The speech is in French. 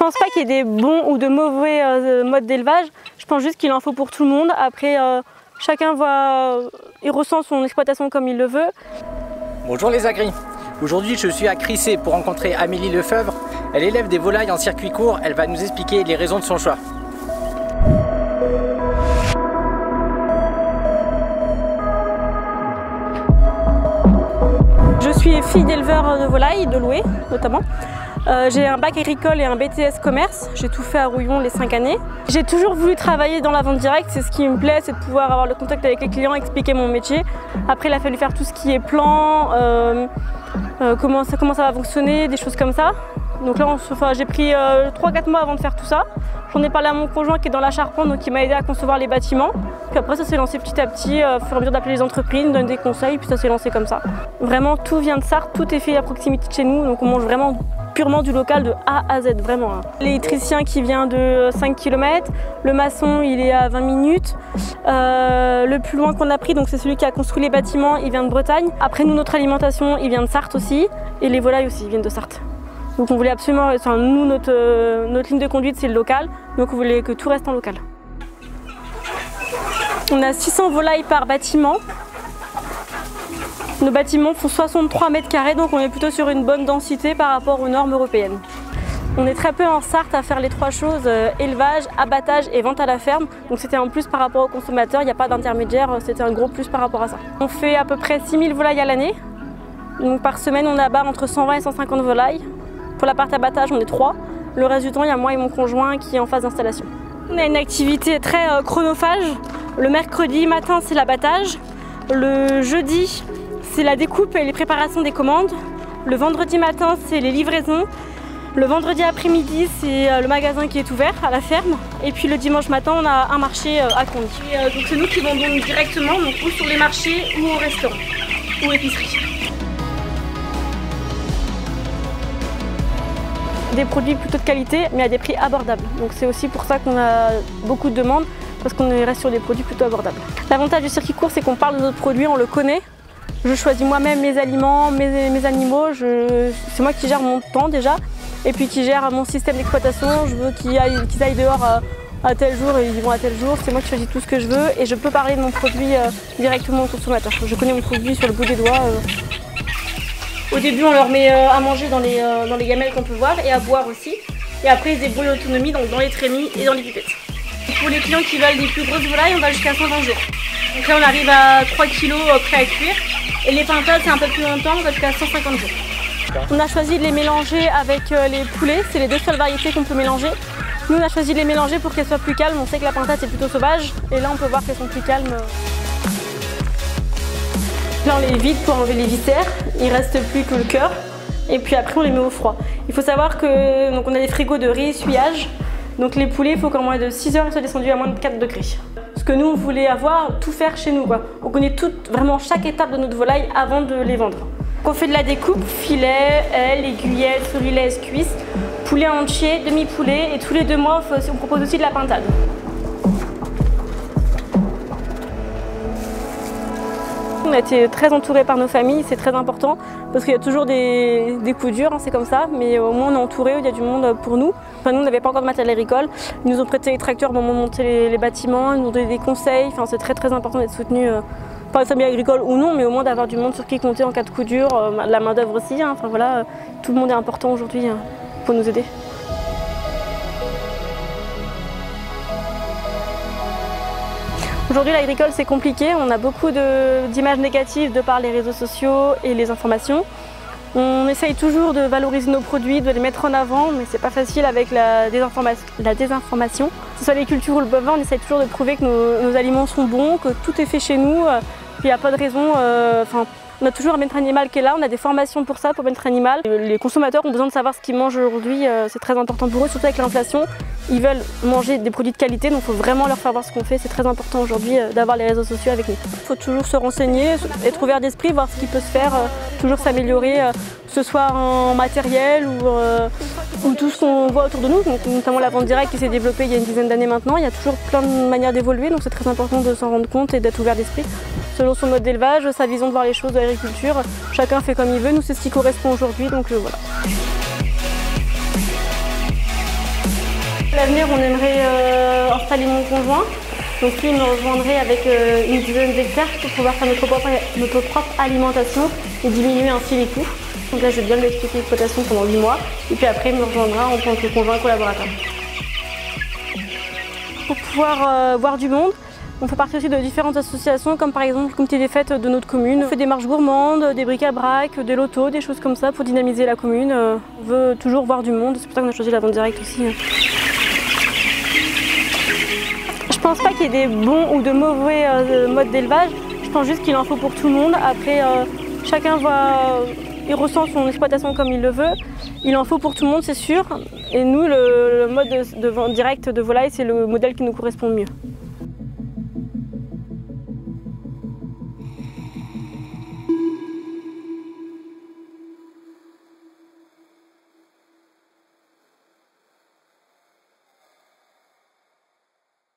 pense pas qu'il y ait des bons ou de mauvais modes d'élevage. Je pense juste qu'il en faut pour tout le monde. Après, chacun il ressent son exploitation comme il le veut. Bonjour les agris. Aujourd'hui, je suis à Crissé pour rencontrer Amélie Lefebvre. Elle élève des volailles en circuit court. Elle va nous expliquer les raisons de son choix. Je suis fille d'éleveur de volailles, de louer notamment. J'ai un bac agricole et un BTS commerce. J'ai tout fait à Rouillon les 5 années. J'ai toujours voulu travailler dans la vente directe. C'est ce qui me plaît, c'est de pouvoir avoir le contact avec les clients, expliquer mon métier. Après, il a fallu faire tout ce qui est plan, comment ça va fonctionner, des choses comme ça. Donc là, j'ai pris 3-4 mois avant de faire tout ça. J'en ai parlé à mon conjoint qui est dans la charpente, donc il m'a aidé à concevoir les bâtiments. Puis après, ça s'est lancé petit à petit, au fur et à mesure d'appeler les entreprises, me donner des conseils, puis ça s'est lancé comme ça. Vraiment, tout vient de Sarthe, tout est fait à proximité de chez nous, donc on mange vraiment purement du local de A à Z, vraiment. L'électricien qui vient de 5 km, le maçon il est à 20 minutes. Le plus loin qu'on a pris, donc c'est celui qui a construit les bâtiments, il vient de Bretagne. Après nous, notre alimentation, il vient de Sarthe aussi, et les volailles aussi, ils viennent de Sarthe. Donc on voulait absolument, nous notre ligne de conduite c'est le local, donc on voulait que tout reste en local. On a 600 volailles par bâtiment. Nos bâtiments font 63 mètres carrés, donc on est plutôt sur une bonne densité par rapport aux normes européennes. On est très peu en Sarthe à faire les trois choses, élevage, abattage et vente à la ferme. Donc c'était un plus par rapport aux consommateurs, il n'y a pas d'intermédiaire, c'était un gros plus par rapport à ça. On fait à peu près 6000 volailles à l'année. Donc par semaine on abat entre 120 et 150 volailles. Pour la partie abattage on est 3. Le reste du temps il y a moi et mon conjoint qui est en phase d'installation. On a une activité très chronophage. Le mercredi matin c'est l'abattage. Le jeudi c'est la découpe et les préparations des commandes. Le vendredi matin, c'est les livraisons. Le vendredi après-midi, c'est le magasin qui est ouvert à la ferme. Et puis le dimanche matin, on a un marché à Condy. Donc c'est nous qui vendons directement, donc ou sur les marchés ou au restaurant ou épicerie. Des produits plutôt de qualité, mais à des prix abordables. Donc c'est aussi pour ça qu'on a beaucoup de demandes, parce qu'on reste sur des produits plutôt abordables. L'avantage du circuit court, c'est qu'on parle de notre produit, on le connaît. Je choisis moi-même mes aliments, mes animaux, c'est moi qui gère mon temps déjà, et puis qui gère mon système d'exploitation. Je veux qu'ils aillent dehors à tel jour et ils vont à tel jour, c'est moi qui choisis tout ce que je veux et je peux parler de mon produit directement au consommateur. Je connais mon produit sur le bout des doigts. Au début on leur met à manger dans les gamelles qu'on peut voir et à boire aussi, et après ils se débrouillent en autonomie, donc dans les trémies et dans les pipettes. Pour les clients qui veulent des plus grosses volailles, on va jusqu'à 120 jours. Donc là on arrive à 3 kg prêts à cuire. Et les pintades c'est un peu plus longtemps, on va jusqu'à 150 jours. On a choisi de les mélanger avec les poulets, c'est les deux seules variétés qu'on peut mélanger. Nous on a choisi de les mélanger pour qu'elles soient plus calmes, on sait que la pintade c'est plutôt sauvage. Et là on peut voir qu'elles sont plus calmes. Là on les vide pour enlever les viscères, il reste plus que le cœur. Et puis après on les met au froid. Il faut savoir que on a des frigos de réessuyage. Donc les poulets, il faut qu'en moins de 6 heures ils soient descendus à moins de 4 degrés. Ce que nous on voulait avoir, tout faire chez nous quoi. On connaît vraiment chaque étape de notre volaille avant de les vendre. On fait de la découpe, filet, ailes, aiguillettes, florilèges, cuisses, poulet entier, demi-poulet, et tous les 2 mois on propose aussi de la pintade. On a été très entourés par nos familles, c'est très important parce qu'il y a toujours des coups durs, hein, c'est comme ça, mais au moins on est entouré, il y a du monde pour nous. Enfin, nous on n'avait pas encore de matériel agricole, ils nous ont prêté les tracteurs au moment de monter les bâtiments, ils nous ont donné des conseils, enfin, c'est très important d'être soutenu par les familles agricoles ou non, mais au moins d'avoir du monde sur qui compter en cas de coup dur, la main d'œuvre aussi, hein, enfin, voilà, tout le monde est important aujourd'hui pour nous aider. Aujourd'hui l'agricole c'est compliqué, on a beaucoup d'images négatives de par les réseaux sociaux et les informations. On essaye toujours de valoriser nos produits, de les mettre en avant, mais c'est pas facile avec la désinformation. Que ce soit les cultures ou le bovin, on essaye toujours de prouver que nos aliments sont bons, que tout est fait chez nous, qu'il n'y a pas de raison. On a toujours un bien-être animal qui est là, on a des formations pour ça, pour le bien-être animal. Les consommateurs ont besoin de savoir ce qu'ils mangent aujourd'hui, c'est très important pour eux, surtout avec l'inflation. Ils veulent manger des produits de qualité, donc il faut vraiment leur faire voir ce qu'on fait. C'est très important aujourd'hui d'avoir les réseaux sociaux avec nous. Il faut toujours se renseigner, être ouvert d'esprit, voir ce qui peut se faire, toujours s'améliorer, que ce soit en matériel ou tout ce qu'on voit autour de nous, donc, notamment la vente directe qui s'est développée il y a une dizaine d'années maintenant. Il y a toujours plein de manières d'évoluer, donc c'est très important de s'en rendre compte et d'être ouvert d'esprit. Selon son mode d'élevage, sa vision de voir les choses de l'agriculture, chacun fait comme il veut, nous c'est ce qui correspond aujourd'hui, donc voilà. l'avenir, on aimerait installer mon conjoint. Donc lui, il me rejoindrait avec une dizaine d'hectares pour pouvoir faire notre propre alimentation et diminuer ainsi les coûts. Donc là, je vais bien lui expliquer l'exploitation pendant 8 mois. Et puis après, il me rejoindra en tant que conjoint collaborateur. Pour pouvoir voir du monde, on fait partie aussi de différentes associations, comme par exemple le comité des fêtes de notre commune. On fait des marches gourmandes, des bric-à-brac, des lotos, des choses comme ça pour dynamiser la commune. On veut toujours voir du monde, c'est pour ça qu'on a choisi la vente directe aussi. Je pense pas qu'il y ait des bons ou de mauvais modes d'élevage. Je pense juste qu'il en faut pour tout le monde. Après, chacun il ressent son exploitation comme il le veut. Il en faut pour tout le monde, c'est sûr. Et nous, le mode de vente directe de volaille, c'est le modèle qui nous correspond le mieux.